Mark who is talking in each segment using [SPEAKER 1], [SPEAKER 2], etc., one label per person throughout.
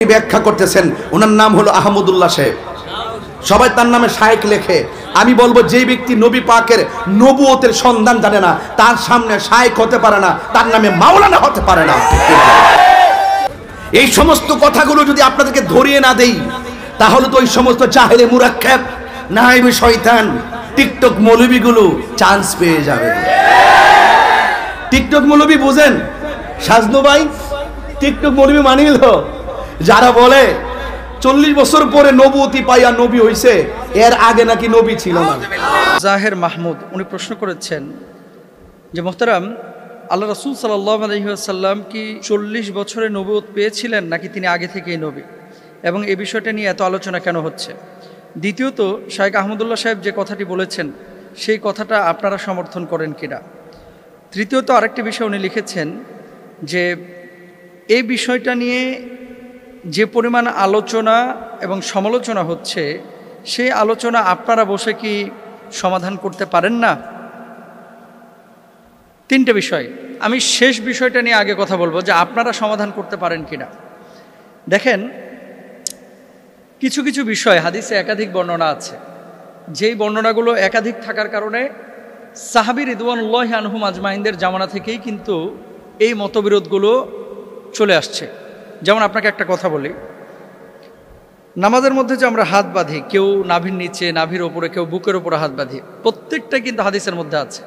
[SPEAKER 1] ব্যাখ্যা করতেছেন, ওনার নাম হলো আহমদুল্লাহ সাহেব। সবাই তার নামে শায়েখ লেখে। আমি বলবো, যে ব্যক্তি নবী পাকের নবুয়তের সন্ধান জানে না, তার সামনে শায়েখ হতে পারে না, তার নামে মাওলানা হতে পারে না। এই সমস্ত কথাগুলো যদি আপনাদেরকে ধরিয়ে না দেই, তাহলে তো ওই সমস্ত জাহেলে মুরাক্কাব, নাইবে শয়তান, টিকটক মৌলবীগুলো চান্স পেয়ে যাবে। টিকটক মৌলবী বুঝেন সাজনু ভাই? টিকটক মৌলবী মানিল যারা বলে 40 বছর পরে নবুয়তি পাইয়া নবী হইছে, এর আগে নাকি নবী ছিল না।
[SPEAKER 2] জাহের মাহমুদ উনি প্রশ্ন করেছেন যে মোহতারাম, আল্লাহ রাসূল সাল্লাল্লাহু আলাইহি ওয়াসাল্লাম কি 40 বছরে নবুয়ত পেয়েছিলেন নাকি তিনি আগে থেকেই নবী, এবং এই বিষয়টা নিয়ে এত আলোচনা কেন হচ্ছে? দ্বিতীয়ত, শায়েখ আহমদুল্লাহ সাহেব যে কথাটি বলেছেন সেই কথাটা আপনারা সমর্থন করেন কিনা? তৃতীয়ত, আরেকটি বিষয় উনি লিখেছেন যে এই বিষয়টা নিয়ে যে পরিমাণ আলোচনা এবং সমালোচনা হচ্ছে, সেই আলোচনা আপনারা বসে কি সমাধান করতে পারেন না? তিনটে বিষয়। আমি শেষ বিষয়টা নিয়ে আগে কথা বলবো যে আপনারা সমাধান করতে পারেন কিনা। দেখেন, কিছু কিছু বিষয় হাদিসে একাধিক বর্ণনা আছে, যেই বর্ণনাগুলো একাধিক থাকার কারণে সাহাবী রিদওয়ানুল্লাহি আনহুম আজমাইনদের জামানা থেকেই কিন্তু এই মতবিরোধগুলো চলে আসছে। যেমন আপনাকে একটা কথা বলি, নামাজের মধ্যে যে আমরা হাত বাঁধি, কেউ নাভির নিচে, নাভির ওপরে, কেউ বুকের ওপরে হাত বাঁধি, প্রত্যেকটা কিন্তু হাদিসের মধ্যে আছে।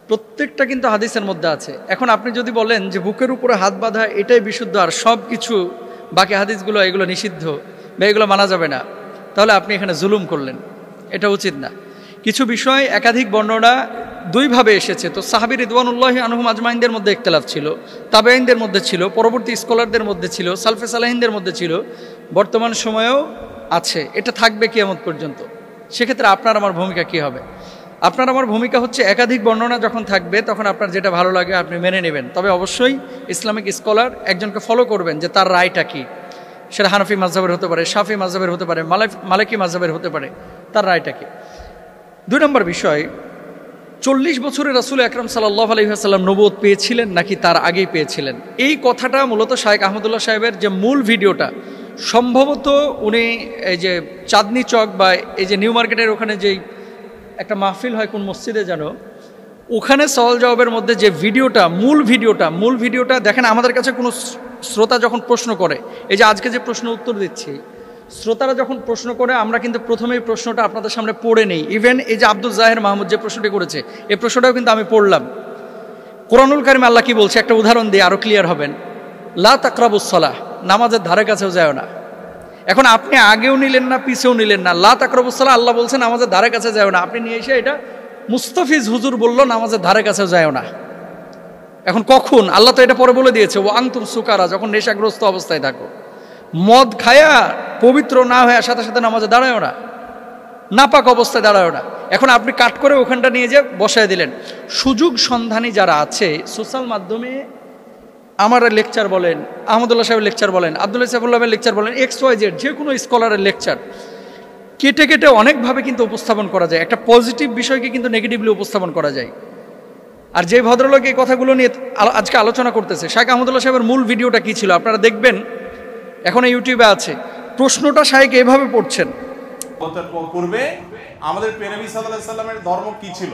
[SPEAKER 2] প্রত্যেকটা কিন্তু হাদিসের মধ্যে আছে। এখন আপনি যদি বলেন যে বুকের উপরে হাত বাঁধা এটাই বিশুদ্ধ আর সব কিছু বাকি হাদিসগুলো এগুলো নিষিদ্ধ বা এগুলো মানা যাবে না, তাহলে আপনি এখানে জুলুম করলেন। এটা উচিত না। কিছু বিষয় একাধিক বর্ণনা দুইভাবে এসেছে। তো সাহাবী রিদওয়ানুল্লাহি আনহুম আজমাইনদের মধ্যে ইখতিলাফ ছিল, তাবেঈনদের মধ্যে ছিল, পরবর্তী স্কলারদের মধ্যে ছিল, সালফে সালেহিনদের মধ্যে ছিল, বর্তমান সময়েও আছে। এটা থাকবে কিয়ামত পর্যন্ত। সেক্ষেত্রে আপনার আমার ভূমিকা কী হবে? আপনার আমার ভূমিকা হচ্ছে, একাধিক বর্ণনা যখন থাকবে তখন আপনার যেটা ভালো লাগে আপনি মেনে নেবেন, তবে অবশ্যই ইসলামিক স্কলার একজনকে ফলো করবেন যে তার রায়টা কী। সেটা হানাফি মাযহাবের হতে পারে, শাফি মাযহাবের হতে পারে, মালিকি মাযহাবের হতে পারে, তার রায়টা কী। 2 নম্বর বিষয়, 40 বছরে রাসূল আকরাম সাল্লাল্লাহু আলাইহি ওয়াসাল্লাম নবুয়ত পেয়েছিলেন নাকি তার আগেই পেয়েছিলেন? এই কথাটা মূলত শায়েখ আহমদুল্লাহ সাহেবের যে মূল ভিডিওটা, সম্ভবত উনি এই যে চাঁদনি চক বা এই যে নিউ মার্কেটের ওখানে যেই একটা মাহফিল হয় কোন মসজিদে যেন, ওখানে সওয়াল জবাবের মধ্যে যে ভিডিওটা, মূল ভিডিওটা দেখেন। আমাদের কাছে কোনো শ্রোতা যখন প্রশ্ন করে, এই যে আজকে যে প্রশ্ন উত্তর দিচ্ছি, শ্রোতারা যখন প্রশ্ন করে আমরা কিন্তু প্রথমেই প্রশ্নটা আপনাদের সামনে পড়ে নেই। ইভেন এই যে আব্দুল জাহের মাহমুদ যে প্রশ্নটি করেছে, এই প্রশ্নটাও কিন্তু আমি পড়লাম। কোরআনুল কারিমে আল্লাহ কি বলছে একটা উদাহরণ দিয়ে আরও ক্লিয়ার হবেন। লা তাকরাবুস সালাহ, নামাজের ধারে কাছেও যায় না। এখন আপনি আগেও নিলেন না, পিছেও নিলেন না। লা তাকরাবুস সালাহ আল্লাহ বলছেন নামাজের ধারে কাছে যায় না, আপনি নিয়ে এসে এটা মুস্তাফিজ হুজুর বলল নামাজের ধারে কাছেও যায় না। এখন কখন? আল্লাহ তো এটা পরে বলে দিয়েছে, ও আনতুম সুকারা, যখন নেশাগ্রস্ত অবস্থায় থাকো। মদ খায়া পবিত্র না হয়ে সাথে সাথে নামাজে দাঁড়ায়ও না, নাপাক অবস্থায় দাঁড়ায়ও না। এখন আপনি কাট করে ওখানটা নিয়ে যে বসায় দিলেন। সুযোগ সন্ধানী যারা আছে সোশ্যাল মাধ্যমে, আমার লেকচার বলেন, আহমদুল্লাহ সাহেবের লেকচার বলেন, আব্দুল্লাহ সাহেবের লেকচার বলেন, XYZ যে কোনো স্কলারের লেকচার কেটে কেটে অনেকভাবে কিন্তু উপস্থাপন করা যায়। একটা পজিটিভ বিষয়কে কিন্তু নেগেটিভলি উপস্থাপন করা যায়। আর যে ভদ্রলোক এই কথাগুলো নিয়ে আজকে আলোচনা করতেছে, শায়েখ আহমদুল্লাহ সাহেবের মূল ভিডিওটা কী ছিল আপনারা দেখবেন, এখন ইউটিউবে আছে। প্রশ্নটা শায়েখ এভাবে পড়ছেন,
[SPEAKER 3] পূর্বে আমাদের প্রিয় নবী সাল্লাল্লাহু আলাইহি সাল্লামের ধর্ম কি ছিল?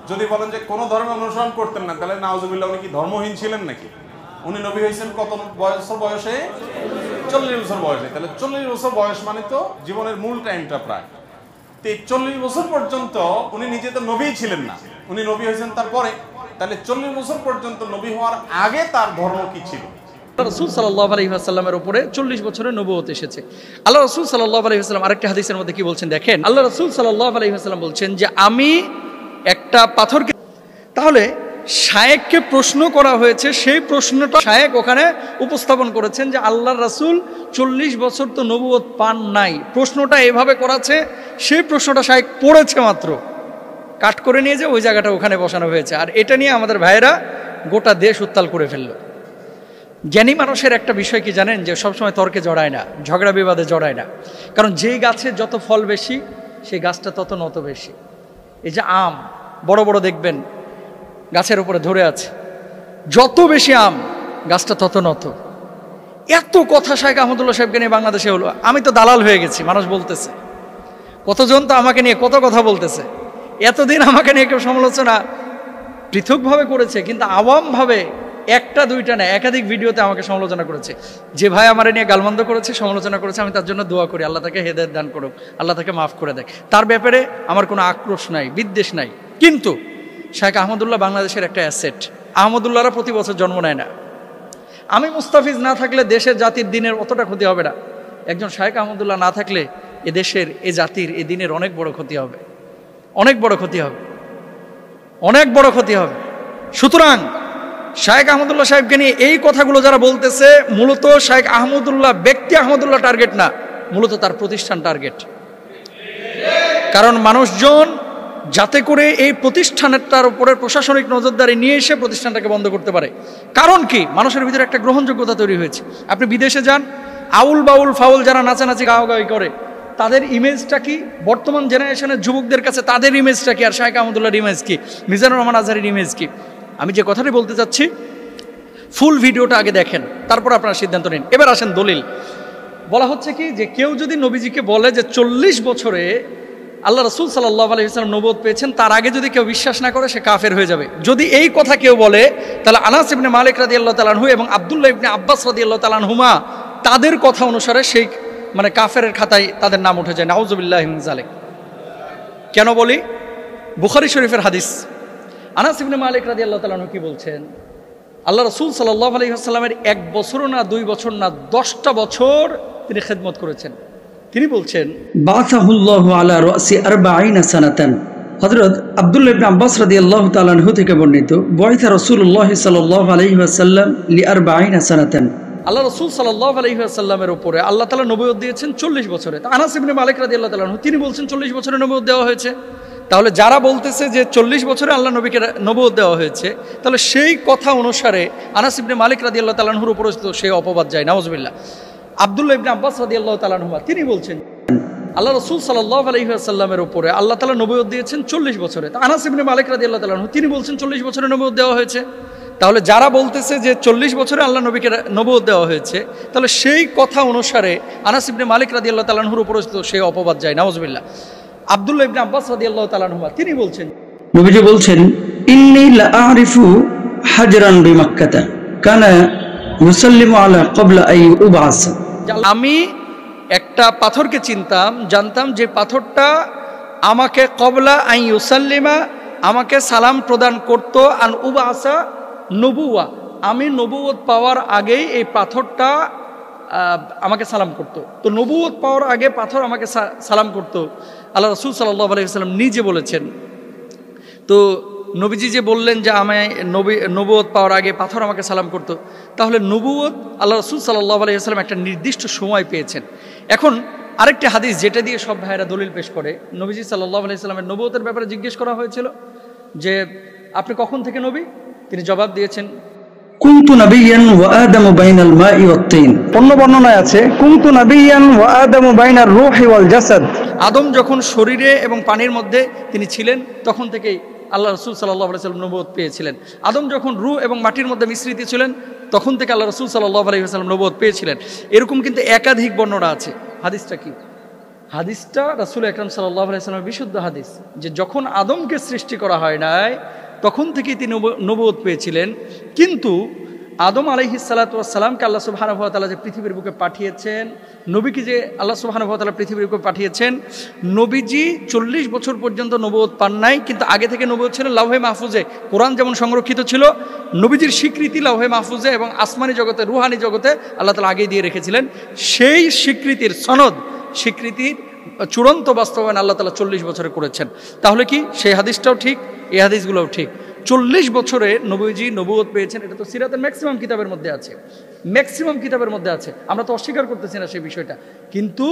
[SPEAKER 3] যদি বলেন যে কোনো ধর্ম অনুসরণ করতেন না, তাহলে নাউজুবিল্লাহ উনি কি ধর্মহীন ছিলেন নাকি? উনি নবী হয়েছেন কত বছর বয়সে? 40 বছর বয়সে। তাহলে 40 বছর বয়স মানে তো জীবনের মূল টাইমটা প্রায়। তো 40 বছর পর্যন্ত উনি নিজে তো নবীই ছিলেন না, উনি নবী হয়েছেন তারপরে। তাহলে 40 বছর পর্যন্ত নবী হওয়ার আগে তার ধর্ম কি ছিল?
[SPEAKER 2] রাসূল সাল্লাল্লাহু আলাইহি ওয়াসাল্লামের উপরে 40 বছরের নবুয়ত এসেছে। আল্লাহ রাসূল সাল্লাল্লাহু আলাইহি ওয়াসাল্লাম আরেকটা হাদিসের মধ্যে কি বলছেন দেখেন। আল্লাহ রাসূল সাল্লাল্লাহু আলাইহি ওয়াসাল্লাম বলছেন যে আমি একটা পাথরকে, তাহলে শায়েখকে প্রশ্ন করা হয়েছে, সেই প্রশ্নটা শায়েখ ওখানে উপস্থাপন করেছেন যে আল্লাহর রাসূল 40 বছর তো নবুয়ত পান নাই। প্রশ্নটা এভাবে করাছে, সেই প্রশ্নটা শায়েখ পড়েছে মাত্র, কাট করে নিয়ে যে ওই জায়গাটা ওখানে বসানো হয়েছে। আর এটা নিয়ে আমাদের ভাইয়েরা গোটা দেশ উত্তাল করে ফেলল। জ্ঞানী মানুষের একটা বিষয় কি জানেন, যে সবসময় তর্কে জড়ায় না, ঝগড়া বিবাদে জড়ায় না। কারণ যেই গাছে যত ফল বেশি, সেই গাছটা তত নত বেশি। এই যে আম বড় বড় দেখবেন গাছের উপরে ধরে আছে, যত বেশি আম গাছটা তত নত। এত কথা শাইখ আহমদুল্লাহ সাহেবকে নিয়ে বাংলাদেশে হলো, আমি তো দালাল হয়ে গেছি। মানুষ বলতেছে, কতজন তো আমাকে নিয়ে কত কথা বলতেছে। এতদিন আমাকে নিয়ে কেউ সমালোচনা পৃথকভাবে করেছে, কিন্তু আওয়ামভাবে একটা দুইটা না, একাধিক ভিডিওতে আমাকে সমালোচনা করেছে। যে ভাই আমার নিয়ে গালমন্দ করেছে, সমালোচনা করেছে, আমি তার জন্য দোয়া করি, আল্লাহ তাকে হেদায়েত দান করুক, আল্লাহ তাকে মাফ করে দেয়। তার ব্যাপারে আমার কোনো আক্রোশ নাই, বিদ্বেষ নাই। কিন্তু শাইখ আহমদুল্লাহ বাংলাদেশের একটা অ্যাসেট। আহমদুল্লাহরা প্রতি বছর জন্ম নেয় না। আমি মুস্তাফিজ না থাকলে দেশের জাতির দিনের অতটা ক্ষতি হবে না। একজন শাইখ আহমদুল্লাহ না থাকলে এ দেশের, এ জাতির, এ দিনের অনেক বড় ক্ষতি হবে, অনেক বড় ক্ষতি হবে, অনেক বড় ক্ষতি হবে। সুতরাং শাইখ আহমদুল্লাহ সাহেবকে নিয়ে এই কথাগুলো যারা বলতেছে, মূলত শাইখ আহমদুল্লাহ ব্যক্তি আহমদুল্লাহ টার্গেট না, মূলত তার প্রতিষ্ঠান টার্গেট। কারণ মানুষজন যাতে করে এই প্রতিষ্ঠানটার উপরে প্রশাসনিক নজরদারি নিয়ে এসে প্রতিষ্ঠানটাকে বন্ধ করতে পারে। কারণ কি, মানুষের ভিতরে একটা গ্রহণযোগ্যতা তৈরি হয়েছে। আপনি বিদেশে যান, আউল বাউল ফাউল যারা নাচানাচি গাওয়াগাওয়ি করে, তাদের ইমেজটা কি? বর্তমান জেনারেশনের যুবকদের কাছে তাদের ইমেজটা কি? আর শাইখ আহমদুল্লাহর ইমেজ কি? মিজানুর রহমান আজহারীর ইমেজ কি? আমি যে কথাটি বলতে চাচ্ছি, ফুল ভিডিওটা আগে দেখেন, তারপর আপনারা সিদ্ধান্ত নিন। এবার আসেন দলিল। বলা হচ্ছে কি, যে কেউ যদি নবীজিকে বলে যে 40 বছরে আল্লাহ রাসূল সাল্লাল্লাহু আলাইহি ওয়াসাল্লাম নবুয়ত পেয়েছেন, তার আগে যদি কেউ বিশ্বাস না করে সে কাফের হয়ে যাবে। যদি এই কথা কেউ বলে, তাহলে আনাস ইবনে মালিক রাদিয়াল্লাহু তাআলা আনহু এবং আব্দুল্লাহ ইবনে আব্বাস রাদিয়াল্লাহু তাআলা আনহুমা, তাদের কথা অনুসারে সেই কাফেরের খাতায় তাদের নাম উঠে যায়। নাউযুবিল্লাহি মিন যালিক। কেন বলি? বুখারী শরীফের হাদিস। আনাস ইবনে মালিক রাদিয়াল্লাহু তাআলা আনহু কি বলছেন? আল্লাহ রাসূল সাল্লাল্লাহু আলাইহি ওয়াসাল্লামের 1 বছরও না 2 বছর না 10টা বছর তিনি খেদমত করেছেন। তিনি বলছেন,
[SPEAKER 4] বাসাহুল্লাহু আলা রাসি 40 সানাতান। হযরত আব্দুল্লাহ ইবনে আব্বাস রাদিয়াল্লাহু তাআলা আনহু থেকে বর্ণিত, বুইসা রাসূলুল্লাহ সাল্লাল্লাহু আলাইহি ওয়াসাল্লাম লি 40 সানাতান।
[SPEAKER 2] আল্লাহ রাসূল সাল্লাল্লাহু আলাইহি ওয়াসাল্লামের উপরে আল্লাহ তাআলা নবুয়ত দিয়েছেন 40 বছরে। তা আনাস ইবনে মালিক রাদিয়াল্লাহু তাআলা আনহু তিনি বলছেন 40 বছরে নবুয়ত দেওয়া হয়েছে। তাহলে যারা বলতেছে যে 40 বছরে আল্লাহ নবীকে নবুয়ত দেওয়া হয়েছে, তাহলে সেই কথা অনুসারে আনাস ইবনে মালিক রাদিয়াল্লাহু তাআলা আনহুর উপরে তো সেই অপবাদ যায়। নাউযুবিল্লাহ। আব্দুল্লাহ ইবনে আব্বাস রাদিয়াল্লাহু তাআলা আনহু তিনি বলছেন, আল্লাহ রাসূল সাল্লাল্লাহু আলাইহি ওয়াসাল্লামের উপরে আল্লাহ তাআলা নবুয়ত দিয়েছেন 40 বছরে। তা আনাস ইবনে মালিক রাদিয়াল্লাহু তাআলা আনহু তিনি বলছেন 40 বছরে নবুয়ত দেওয়া হয়েছে। তাহলে যারা বলতেছে যে 40 বছরে আল্লাহ নবীকে নবুয়ত দেওয়া হয়েছে, তাহলে সেই কথা অনুসারে আনাস ইবনে মালিক রাদিয়াল্লাহু তাআলা আনহুর উপরে তো সেই অপবাদ যায়। নাউযুবিল্লাহ। আব্দুল্লাহ ইবনে আব্বাস রাদিয়াল্লাহু তাআলা আনহু তিনি বলছেন,
[SPEAKER 4] নবীজি বলছেন, ইন্নী লা আরিফু হাজরান বিমাক্কাতা কানা ইউসাল্লিমু আলা ক্বাবলা আই উবআস।
[SPEAKER 2] আমি একটা পাথরকে চিনতাম, জানতাম যে পাথরটা আমাকে ক্বাবলা আই ইউসাল্লিমা, আমাকে সালাম প্রদান করত, আন উবআসা নবুয়া, আমি নবুয়ত পাওয়ার আগেই এই পাথরটা আমাকে সালাম করত। তো নবুয়ত পাওয়ার আগে পাথর আমাকে সালাম করত। আল্লাহ রাসূল সাল্লাল্লাহু আলাইহি ওয়াসাল্লাম নিজে বলেছেন। তো নবীজি যে বললেন যে আমায় নবুয়ত পাওয়ার আগে পাথর আমাকে সালাম করত, তাহলে নবুয়ত আল্লাহ রাসূল সাল্লাল্লাহু আলাইহি ওয়াসাল্লাম একটা নির্দিষ্ট সময় পেয়েছেন। এখন আরেকটি হাদিস যেটা দিয়ে সব ভাইয়েরা দলিল পেশ করে, নবীজি সাল্লাল্লাহু আলাইহি ওয়াসাল্লামের নবুয়তের ব্যাপারে জিজ্ঞেস করা হয়েছিল যে আপনি কখন থেকে নবী? তিনি জবাব দিয়েছেন,
[SPEAKER 4] কুনতু নাবিয়্যান ওয়া আদামু বাইনাল মাই ওয়াত তিন।
[SPEAKER 5] অন্য বর্ণনায় আছে কুনতু নাবিয়্যান ওয়া আদামু বাইনার রূহি ওয়াল জাসাদ।
[SPEAKER 2] আদম যখন শরীরে এবং পানির মধ্যে তিনি ছিলেন, তখন থেকেই আল্লাহ রাসূল সাল্লাল্লাহু আলাইহি ওয়াসাল্লাম নবুয়ত পেয়েছিলেন। আদম যখন রূহ এবং মাটির মধ্যে মিশ্রিত ছিলেন, তখন থেকে আল্লাহ রাসূল সাল্লাল্লাহু আলাইহি ওয়াসাল্লাম নবুয়ত পেয়েছিলেন। এরকম কিন্তু একাধিক বর্ণনা আছে। হাদিসটা কি? হাদিসটা রাসূল আকরাম সাল্লাল্লাহু আলাইহি ওয়াসাল্লামের বিশুদ্ধ হাদিস, যে যখন আদমকে সৃষ্টি করা হয় নাই তখন থেকেই তিনি নবুয়ত পেয়েছিলেন। কিন্তু আদম আলাইহিস সালাতু ওয়াস সালামকে আল্লাহ সুবহানাহু ওয়া তাআলা যে পৃথিবীর বুকে পাঠিয়েছেন, নবীকে যে আল্লাহ সুবহানাহু ওয়া তাআলা পৃথিবীর বুকে পাঠিয়েছেন, নবীজি 40 বছর পর্যন্ত নবুয়ত পান নাই, কিন্তু আগে থেকে নবুয়ত ছিল লাওহে মাহফুজে। কোরআন যেমন সংরক্ষিত ছিল, নবীজির স্বীকৃতি লাওহে মাহফুজে এবং আসমানি জগতে, রুহানি জগতে আল্লাহ তাআলা আগেই দিয়ে রেখেছিলেন। সেই স্বীকৃতির সনদ, স্বীকৃতির চূড়ান্ত বাস্তবায়ন আল্লাহ তাআলা 40 বছরে করেছেন। তাহলে কি সেই হাদিসটাও ঠিক, এই হাদিসগুলোও ঠিক। 40 বছরে নবীজি নবুয়ত পেয়েছেন, এটা তো সিরাতের ম্যাক্সিমাম কিতাবের মধ্যে আছে, ম্যাক্সিমাম কিতাবের মধ্যে আছে। আমরা তো অস্বীকার করতেছি না সেই বিষয়টা, কিন্তু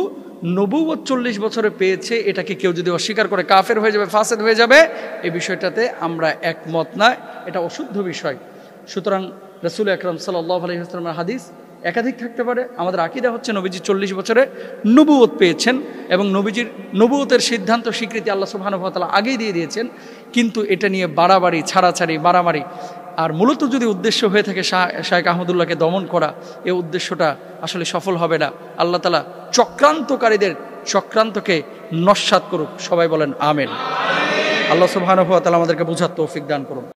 [SPEAKER 2] নবুয়ত 40 বছরে পেয়েছে, এটাকে কেউ যদি অস্বীকার করে কাফের হয়ে যাবে, ফাসেদ হয়ে যাবে, এই বিষয়টাতে আমরা একমত না, এটা অশুদ্ধ বিষয়। সুতরাং রাসূল আকরাম সাল্লাল্লাহু আলাইহি ওয়াসাল্লামের হাদিস একাধিক থাকতে পারে। আমাদের আকীদা হচ্ছে নবীজি 40 বছরে নবুয়ত পেয়েছেন এবং নবীজির নবুয়তের সিদ্ধান্ত স্বীকৃতি আল্লাহ সুবহানাহু ওয়া তাআলা আগেই দিয়ে দিয়েছেন। কিন্তু এটা নিয়ে বাড়াবাড়ি, ছাড়াছাড়ি, মারামারি, আর মূলত যদি উদ্দেশ্য হয়ে থাকে শায়েখ আহমদুল্লাহকে দমন করা, এই উদ্দেশ্যটা আসলে সফল হবে না। আল্লাহ তাআলা চক্রান্তকারীদের চক্রান্তকে নস্যাৎ করুক। সবাই বলেন আমিন। আল্লাহ সুবহানাহু ওয়া তাআলা আমাদেরকে বুঝার তৌফিক দান করুন।